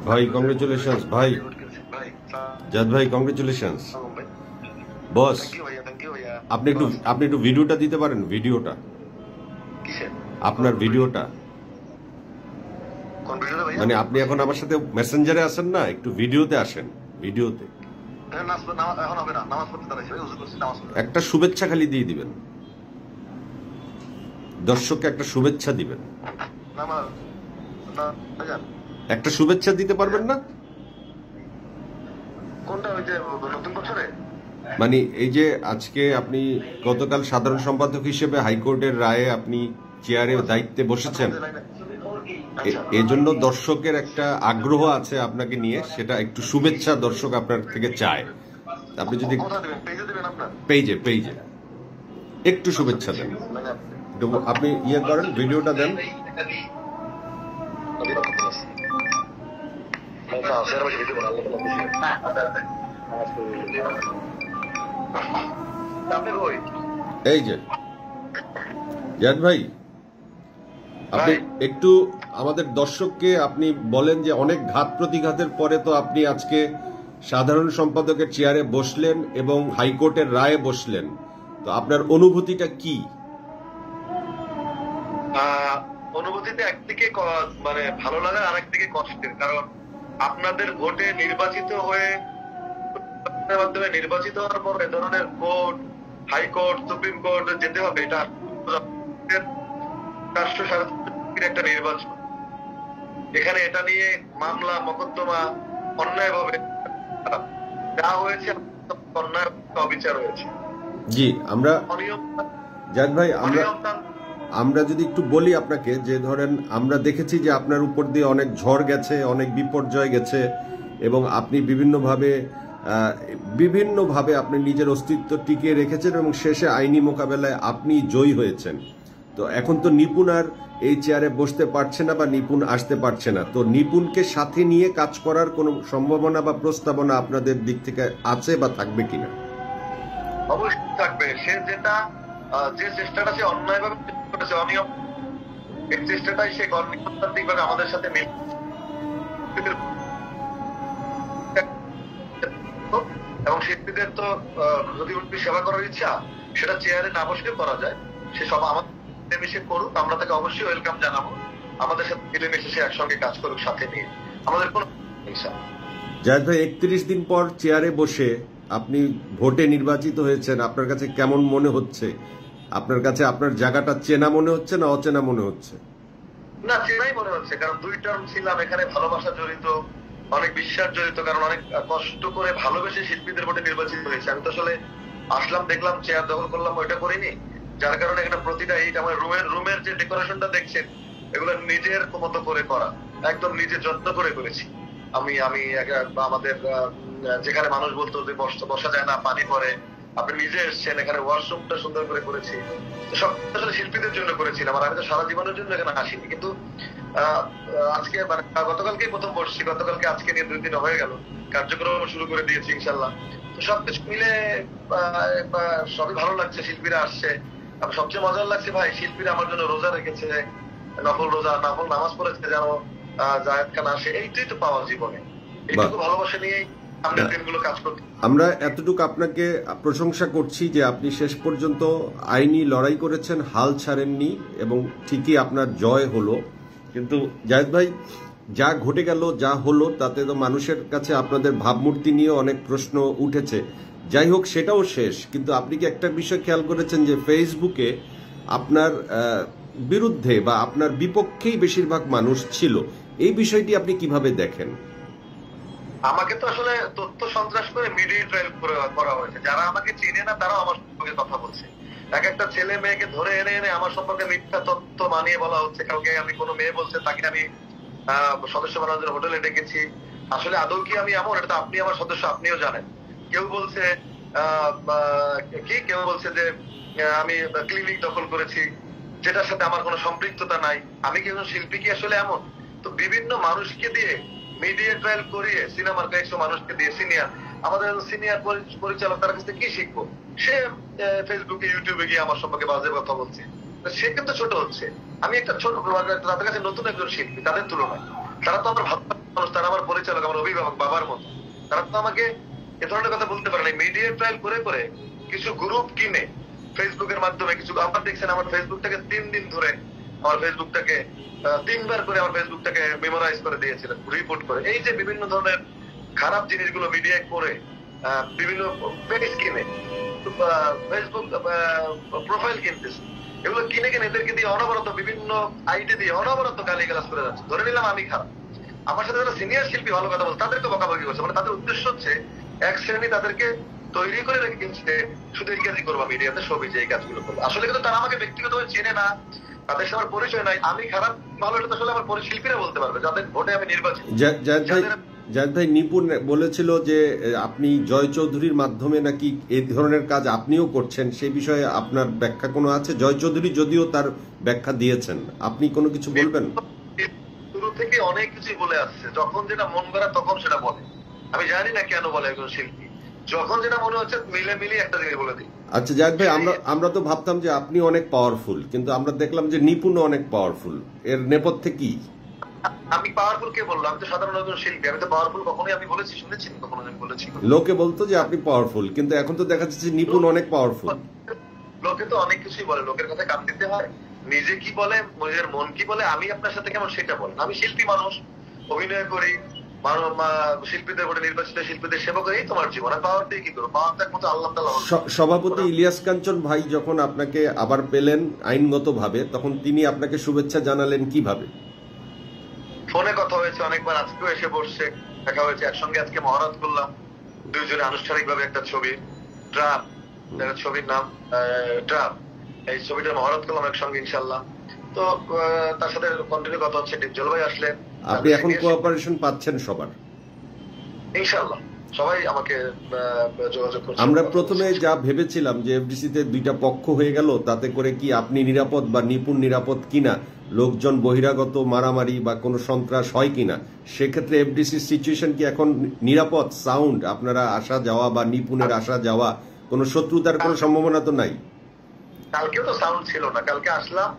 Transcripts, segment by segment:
ভাই কংগ্রেচুলেশনস ভাই, জাদ ভাই কংগ্রেচুলেশনস বস। আপনি একটু ভিডিওটা দিতে পারেন, ভিডিওটা আপনার ভিডিওটা, মানে আপনি এখন আমার সাথে মেসেঞ্জারে আসেন না, একটু ভিডিওতে আসেন, ভিডিওতে একটা শুভেচ্ছা খালি দিয়ে দিবেন, দর্শককে একটা শুভেচ্ছা দিবেন। একটা শুভেচ্ছা দিতে পারবেন না? মানে এই যে আজকে আপনি গতকাল সাধারণ সম্পাদক হিসেবে হাইকোর্টের রায়ে আপনি চেয়ারে দায়িত্বে বসেছেন, এজন্য দর্শকের একটা আগ্রহ আছে আপনাকে নিয়ে, সেটা একটু শুভেচ্ছা দর্শক আপনার থেকে চায়। আপনি যদি পেজে একটু শুভেচ্ছা দেন, আপনি ইয়ে করেন, ভিডিওটা দেন। এই যে জাদ ভাই, আপনি একটু আমাদের দর্শককে আপনি বলেন যে অনেক ঘাত প্রতিঘাতের পরে তো আপনি আজকে সাধারণ সম্পাদকের চেয়ারে বসলেন এবং হাইকোর্টের রায়ে বসলেন, তো আপনার অনুভূতিটা কি? অনুভূতিতে একদিকে মানে ভালো লাগে, আর একদিকে কষ্টের। কারণ আপনাদের ভোটে নির্বাচিত হয়ে, মাধ্যমে নির্বাচিত হওয়ার পর এ ধরনের কোর্ট, হাইকোর্ট, সুপ্রিম কোর্ট যেতে হবে, এটা একটা নির্বাচন। এখানে এটা নিয়ে মামলা মকদ্দমা অন্যায়ভাবে যা হয়েছে, অন্যায় অবিচার হয়েছে। জি, আমরা জাদ ভাই, আমরা যদি একটু বলি আপনাকে, যে ধরেন আমরা দেখেছি যে আপনার উপর দিয়ে অনেক ঝড় গেছে, অনেক বিপর্যয় গেছে, এবং আপনি বিভিন্নভাবে আপনি নিজের অস্তিত্ব টিকিয়ে রেখেছেন এবং শেষে আইনি মোকাবেলায় আপনি জয়ী হয়েছেন। তো এখন তো নিপুণ আর এই চেয়ারে বসতে পারছে না বা নিপুণ আসতে পারছে না, তো নিপুণকে সাথে নিয়ে কাজ করার কোনো সম্ভাবনা বা প্রস্তাবনা আপনাদের দিক থেকে আছে বা থাকবে কিনা? অবশ্যই থাকবে। সে যেটা যে চেষ্টাটা সে অন্যায়ভাবে করেছে, অনিয়ম, এই চেষ্টাটাই সে গণতান্ত্রিকভাবে আমাদের সাথে মিল, এবং শিল্পীদের তো যদি সেবা করার ইচ্ছা, সেটা চেয়ারে না বসে করা যায়। সে সব আমাদের মিলেমিশে করুক, আমরা তাকে অবশ্যই ওয়েলকাম জানাবো। আমাদের সাথে মিলেমিশে সে একসঙ্গে কাজ করুক, সাথে নিয়ে আমাদের কোনো জায়েদ ভাই, 31 দিন পর চেয়ারে বসে আপনি ভোটে নির্বাচিত হয়েছেন, আপনার কাছে কেমন মনে হচ্ছে? আপনার কাছে আপনার জায়গাটা চেনা মনে হচ্ছে না অচেনা মনে হচ্ছে? না, চেনাই মনে হচ্ছে। কারণ 2 টার্ম ছিলাম এখানে, ভালোবাসা জড়িত, অনেক বিশ্বাস জড়িত। কারণ অনেক কষ্ট করে ভালোবেসে শিল্পীদের ভোটে নির্বাচিত হয়েছে। আমি তো আসলে আসলাম, দেখলাম, চেয়ার দখল করলাম, ওইটা করিনি। যার কারণে এখানে প্রতিটা এইটা আমার রুমের যে ডেকোরেশনটা দেখছেন, এগুলো নিজের মতো করে করা, একদম নিজে যত্ন করে করেছি। আমি আমাদের যেখানে মানুষ বলতো যে বসা যায় না, পানি পড়ে, আপনি নিজে এসছেন, এখানে ওয়াশরুমটা সুন্দর করে করেছি। সব আসলে শিল্পীদের জন্য করেছিলাম, আর আমি তো সারা জীবনের জন্য এখানে আসিনি। কিন্তু আজকে মানে গতকালকেই প্রথম বসছি, গতকালকে আজকে নিয়ে 2 দিন হয়ে গেল, কার্যক্রম শুরু করে দিয়েছি ইনশাল্লাহ। তো সবকিছু মিলে সবই ভালো লাগছে। শিল্পীরা আসছে, সবচেয়ে মজার লাগছে ভাই, শিল্পীরা আমার জন্য রোজা রেখেছে, নফল রোজা, নফল নামাজ পড়েছে যেন জায়েদ খান আসে। এইটাই তো পাওয়া জীবনে, এইটুকু ভালোবাসা নিয়েই আমরা এতটুকু আপনাকে প্রশংসা করছি যে আপনি শেষ পর্যন্ত আইনি লড়াই করেছেন, হাল ছাড়েননি, এবং ঠিকই আপনার জয় হলো। কিন্তু জায়েদ ভাই, যা ঘটে গেল, যা হলো, তাতে তো মানুষের কাছে আপনাদের ভাবমূর্তি নিয়ে অনেক প্রশ্ন উঠেছে। যাই হোক, সেটাও শেষ। কিন্তু আপনি কি একটা বিষয় খেয়াল করেছেন যে ফেসবুকে আপনার বিরুদ্ধে বা আপনার বিপক্ষেই বেশিরভাগ মানুষ ছিল? এই বিষয়টি আপনি কিভাবে দেখেন? আমাকে তো আসলে তথ্য সন্ত্রাস করে মিডিয়া ট্রায়াল করা হয়েছে। যারা আমাকে চেনে না তারাও আমার সম্পর্কে কথা বলছে। এক একটা ছেলে মেয়েকে ধরে এনে এনে আমার সম্পর্কে মিথ্যা তথ্য বানিয়ে বলা হচ্ছে। কালকে আমি কোনো মেয়ে বলছে, তাকে আমি সদস্য বানানোর হোটেলে ডেকেছি। আসলে আদৌ কি আমি এমন? এটা তো আপনি আমার সদস্য, আপনিও জানেন। কেউ বলছে কেউ বলছে যে আমি ক্লিনিক দখল করেছি, যেটার সাথে আমার কোনো সম্পৃক্ততা নাই। আমি কি একজন শিল্পী? কি আসলে এমন? তো বিভিন্ন মানুষকে দিয়ে মিডিয়া ট্রায়াল করিয়ে, সিনেমার কয়েকশো মানুষকে দিয়ে, আমাদের সিনিয়র পরিচালক, তার কাছে কি শিখবো? সে ফেসবুকে, ইউটিউবে গিয়ে আমার সম্পর্কে বাজে কথা বলছে। সে কিন্তু ছোট হচ্ছে, আমি একটা ছোট, তাদের কাছে নতুন একজন শিল্পী। তাদের তুলনায় তারা তো আমার ভালো মানুষ, তারা আমার পরিচালক, আমার অভিভাবক, বাবার মতো। তারা তো আমাকে এ ধরনের কথা বলতে পারে না। মিডিয়া ট্রায়াল করে করে কিছু গ্রুপ কিনে ফেসবুকের মাধ্যমে কিছু, আপনারা দেখছেন আমার ফেসবুকটাকে 3 দিন ধরে আমার ফেসবুকটাকে 3 বার করে আমার ফেসবুকটাকে মেমোরাইজ করে দিয়েছিলেন, রিপোর্ট করে। এই যে বিভিন্ন ধরনের খারাপ জিনিসগুলো মিডিয়ায় করে বিভিন্ন পেজ কিনে ফেসবুক প্রোফাইল কিনতেছে, এগুলো কিনে কিনে এদেরকে দিয়ে অনবরত বিভিন্ন আইডি দিয়ে অনবরত গালিগালাজ করে যাচ্ছে। ধরে নিলাম আমি খারাপ, আমার সাথে যারা সিনিয়র শিল্পী ভালো কথা বলছে তাদেরকে বকাবকি করছে, মানে তাদের উদ্দেশ্য হচ্ছে এক শ্রেণী তাদেরকে তৈরি করে রেখে কিনছে শুধু এই কাজই করবো মিডিয়াতে, ছবি যে এই কাজগুলো করবো। আসলে কিন্তু তারা আমাকে ব্যক্তিগতভাবে চেনে না, তাদের সাথে আমার পরিচয় নাই। আমি খারাপ ভালো, এটা তো আসলে আমার শিল্পীরা বলতে পারবে যাদের ভোটে আমি নির্বাচিত। জায়েদ ভাই, নিপুণ বলেছিল যে আপনি জয় চৌধুরীর মাধ্যমে নাকি এই ধরনের কাজ আপনিও করছেন, সেই বিষয়ে আপনার ব্যাখ্যা কোনো আছে? জয় চৌধুরী যদিও তার ব্যাখ্যা দিয়েছেন, আপনি কোনো কিছু বলবেন? শুরু থেকে অনেক কিছু বলে আসছে, যখন যেটা মন করা তখন সেটা বলে। আমি জানি না কেন বলে একজন শিল্পী, যখন যেটা মনে হচ্ছে মিলে একটা জিনিস বলে দিই। আচ্ছা জায়েদ ভাই, আমরা তো ভাবতাম যে আপনি অনেক পাওয়ারফুল, কিন্তু আমরা দেখলাম যে নিপুণ অনেক পাওয়ারফুল। এর নেপথ্যে কি? আমি পাওয়ারফুল কে বললাম? আমি তো সাধারণ একজন শিল্পী, আমি তো পাওয়ারফুল কখনোই আমি বলেছি, শুনেছি কখনো আমি বলেছি? লোকে বলতো যে আপনি পাওয়ারফুল, কিন্তু এখন তো দেখা যাচ্ছে নিপুণ অনেক পাওয়ারফুল। লোকে তো অনেক কিছুই বলে, লোকের কথা কান দিতে হয়। নিজে কি বলে, নিজের মন কি বলে, আমি আপনার সাথে কেমন সেটা বলেন। আমি শিল্পী মানুষ, অভিনয় করি, শিল্পীদের ভোটে নির্বাচিত শিল্পীদের সেবা করেই তোমার জীবন। আর পাওয়ার দিয়ে কি করবো? পাওয়ার তো একমাত্র আল্লাহ তাআলা। সভাপতি ইলিয়াস কাঞ্চন ভাই যখন আপনাকে আবার পেলেন আইনগত ভাবে, তখন তিনি আপনাকে শুভেচ্ছা জানালেন কিভাবে? ফোনে কথা হয়েছে অনেকবার, আজকেও এসে বসছে, দেখা হয়েছে, একসঙ্গে আজকে মহরত করলাম দুইজনে আনুষ্ঠানিক ভাবে একটা ছবি, ট্রাম, ছবির নাম ট্রাম, এই ছবিটা মহরত করলাম একসঙ্গে ইনশাল্লাহ। তো তার সাথে কন্টিনিউ কথা হচ্ছে। ডিপজল ভাই আসলে, আপনি এখন কোঅপারেশন পাচ্ছেন সবার ইনশাল্লাহ, সবাই আমাকে যোগাযোগ করছে। আমরা প্রথমে যা ভেবেছিলাম যে এফডিসি তে দুইটা পক্ষ হয়ে গেল, তাতে করে কি আপনি নিরাপদ বা নিপুণ নিরাপদ কিনা, লোকজন বহিরাগত মারামারি বা কোনো সন্ত্রাস হয় কিনা, সেক্ষেত্রে এফডিসির সিচুয়েশন কি এখন নিরাপদ? সাউন্ড আপনারা আসা যাওয়া বা নিপুণের আসা যাওয়া, কোনো শত্রুতার কোনো সম্ভাবনা তো নাই? কালকেও তো সাউন্ড ছিল না, কালকে আসলাম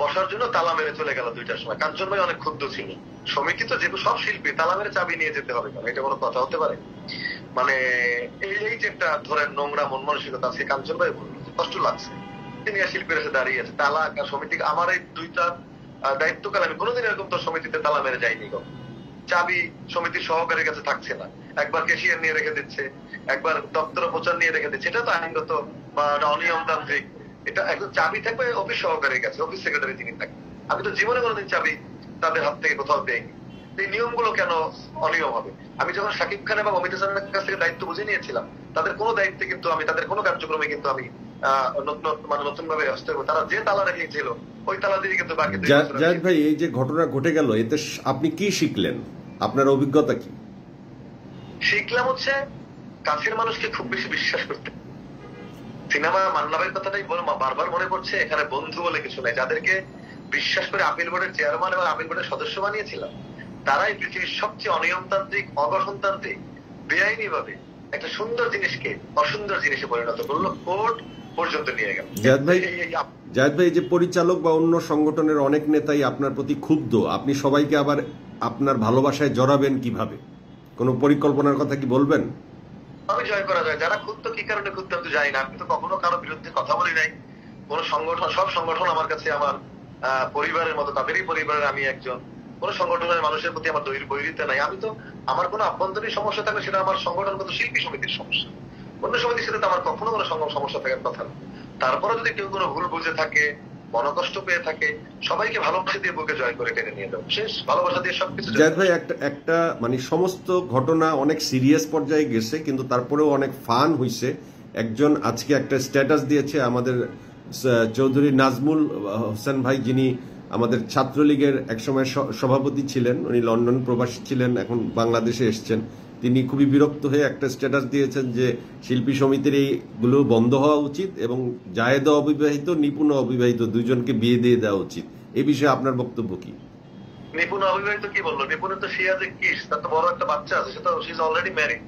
বসার জন্য তালা মেরে চলে গেল 2টার সময়। কাঞ্চন ভাই অনেক ক্ষুব্ধ ছিল। সমিতি তো যেহেতু সব শিল্পী, তালা মেরে চাবি নিয়ে যেতে হবে, এটা কোনো কথা হতে পারে? মানে এই যে একটা ধরেন নোংরা মন মানসিকতা, সে কাঞ্চন ভাই বলল কষ্ট লাগছে। সিনিয়র শিল্পীর এসে দাঁড়িয়ে আছে, তালা সমিতি, আমার এই 2টা দায়িত্বকাল আমি কোনোদিন এরকম তো সমিতিতে তালা মেরে যাইনি গো। চাবি সমিতির সহকারীর কাছে থাকছে না, একবার ক্যাশিয়ার নিয়ে রেখে দিচ্ছে, একবার দপ্তর প্রচার নিয়ে রেখে দিচ্ছে। এটা তো আইনগত বা অনিয়মতান্ত্রিক। এটা একদম চাবি থাকবে অফিস সহকারীর কাছে, অফিস সেক্রেটারি যিনি থাকবে। আমি তো জীবনে কোনোদিন চাবি তাদের হাত থেকে কোথাও পেইনি। এই নিয়মগুলো কেন অনিয়ম হবে? আমি যখন শাকিব খান এবং অমিতাভ বচ্চনের কাছ থেকে দায়িত্ব বুঝে নিয়েছিলাম, তাদের কোনো দায়িত্বে কিন্তু আমি, তাদের কোনো কার্যক্রমে কিন্তু আমি নতুন ভাবে হস্তক্ষেপ, তারা যে তালা রেখেছিল ওই তালা দিয়ে কিন্তু বাকি। জায়েদ ভাই, এই যে ঘটনা ঘটে গেল, এতে আপনি কি শিখলেন? আপনার অভিজ্ঞতা কি? শিখলাম হচ্ছে কাছের মানুষকে খুব বেশি বিশ্বাস করতে। সিনেমা মান্নাবের কথাটাই বারবার মনে পড়ছে, এখানে বন্ধু বলে কিছু নাই। যাদেরকে বিশ্বাস করে আপিল বোর্ডের চেয়ারম্যান এবং আপিল বোর্ডের সদস্য বানিয়েছিলাম, তারাই পৃথিবীর সবচেয়ে অনিয়মতান্ত্রিক, অগঠনতান্ত্রিক, বেআইনি ভাবে একটা সুন্দর জিনিসকে অসুন্দর জিনিসে পরিণত করলো, কোর্ট পর্যন্ত নিয়ে গেল। জায়েদ ভাই, যে পরিচালক বা অন্য সংগঠনের অনেক নেতাই আপনার প্রতি ক্ষুব্ধ, আপনি সবাইকে আবার আপনার ভালোবাসায় জড়াবেন কিভাবে? কোন পরিকল্পনার কথা কি বলবেন? আমি জয় করা যায়, যারা ক্ষুব্ধ কি কারণে ক্ষুব্ধ আমি তো জানি না। আমি তো কখনো কারো বিরুদ্ধে কথা বলি নাই। কোন সংগঠন, সব সংগঠন আমার কাছে আমার পরিবারের মতো, তাদেরই পরিবারের আমি একজন। কোন সংগঠনের মানুষের প্রতি আমার বৈরিতা নাই। আমি তো, আমার কোনো আভ্যন্তরীণ সমস্যা থাকলে সেটা আমার সংগঠনগত শিল্পী সমিতির সমস্যা, অন্য সমিতির সাথে তো আমার কখনো কোনো সমস্যা থাকার কথা না। তারপরে যদি কেউ কোনো ভুল বুঝে থাকে, মনকষ্ট পেয়ে থাকে, সবাইকে ভালোবাসা দিয়ে বুকে জয় করে টেনে নিয়ে যাও, শেষ। ভালোবাসা দিয়ে সবকিছু। জায়েদ ভাই, একটা মানে সমস্ত ঘটনা অনেক সিরিয়াস পর্যায়ে গেছে, কিন্তু তারপরেও অনেক ফান হইছে। একজন আজকে একটা স্ট্যাটাস দিয়েছে, আমাদের চৌধুরী নাজমুল হোসেন ভাই, যিনি আমাদের ছাত্রলীগের একসময় সভাপতি ছিলেন, উনি লন্ডন প্রবাসী ছিলেন, এখন বাংলাদেশে এসছেন। তিনি খুবই বিরক্ত হয়ে একটা স্ট্যাটাস দিয়েছেন যে শিল্পী সমিতির এইগুলো বন্ধ হওয়া উচিত এবং জায়েদ অবিবাহিত, নিপুণ অবিবাহিত দুইজনকে বিয়ে দিয়ে দেওয়া উচিত। এই বিষয়ে আপনার বক্তব্য কি? নিপুণ অবিবাহিত কি বললো? নিপুণের তো সে আছে কিস, তার তো বড় একটা বাচ্চা আছে, সে তো শি ইজ অলরেডি ম্যারিড।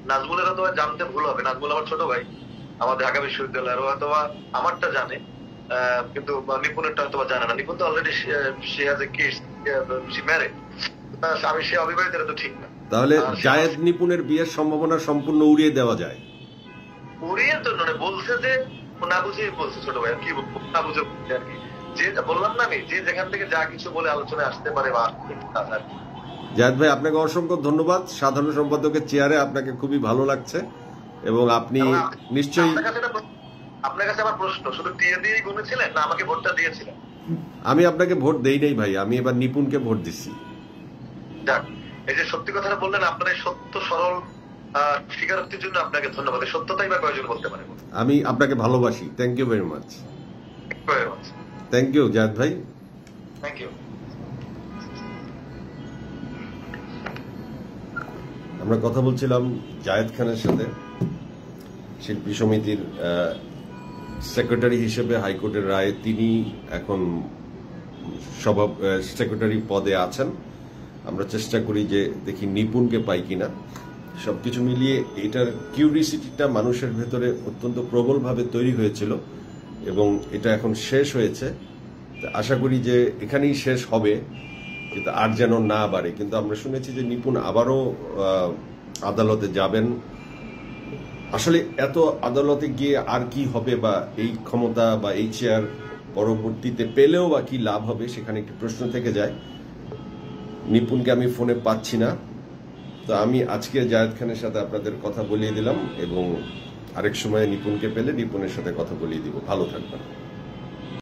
নাজমুলের তো জানতে ভুল হবে, নাজমুল আমার ছোট ভাই, আমার ঢাকা বিশ্ববিদ্যালয়ের, হয়তো আমারটা জানে, কিন্তু নিপুণেরটা হয়তো জানে না। নিপুণ তো already she has a kiss, she married. আমি সে অবিবাহিত, এটা তো ঠিক না। তাহলে জায়েদ নিপুণের বিয়ের সম্ভাবনা সম্পূর্ণ উড়িয়ে দেওয়া যায়? উড়িয়ে তো নয়, বলছে যে না বুঝেই বলছে ছোট ভাই, কি বলবো, না বুঝে আর কি। যে বললাম না আমি, যে যেখান থেকে যা কিছু বলে আলোচনায় আসতে পারে বা আর কি। জায়েদ ভাই, আপনাকে অসংখ্য ধন্যবাদ। সাধারণ সম্পাদকের চেয়ারে আপনাকে খুবই ভালো লাগছে এবং আপনি নিশ্চয়ই। আপনার কাছে আমার প্রশ্ন, শুধু টিএ দিয়েই গুনেছিলেন না আমাকে ভোটটা দিয়েছিলেন? আমি আপনাকে ভোট দেই নাই ভাই, আমি এবার নিপুণকে ভোট দিচ্ছি। যাক, এই যে সত্যি কথাটা বললেন, আপনার এই সত্য সরল স্বীকারোক্তির জন্য আপনাকে ধন্যবাদ। সত্যতাই বা কয়জন বলতে পারে? আমি আপনাকে ভালোবাসি। Thank you very much. Thank you Zayed ভাই। Thank you. আমরা কথা বলছিলাম জায়েদ খানের সাথে, শিল্পী সমিতির সেক্রেটারি হিসেবে হাইকোর্টের রায়ে তিনি এখন সেক্রেটারি পদে আছেন। আমরা চেষ্টা করি যে দেখি নিপুণকে পাই কিনা। সবকিছু মিলিয়ে এটার কিউরিসিটিটা মানুষের ভেতরে অত্যন্ত প্রবলভাবে তৈরি হয়েছিল এবং এটা এখন শেষ হয়েছে। আশা করি যে এখানেই শেষ হবে, কিন্তু আর যেন না বাড়ে। কিন্তু আমরা শুনেছি যে নিপুণ আবারও আদালতে যাবেন। আসলে এত আদালতে গিয়ে আর কি হবে, বা এই ক্ষমতা বা এই চেয়ার পরবর্তীতে পেলেও বা কি লাভ হবে, সেখানে একটি প্রশ্ন থেকে যায়। নিপুণকে আমি ফোনে পাচ্ছি না, তো আমি আজকে জায়েদ খানের সাথে আপনাদের কথা বলিয়ে দিলাম এবং আরেক সময় নিপুণকে পেলে নিপুণের সাথে কথা বলিয়ে দিব। ভালো থাকবেন।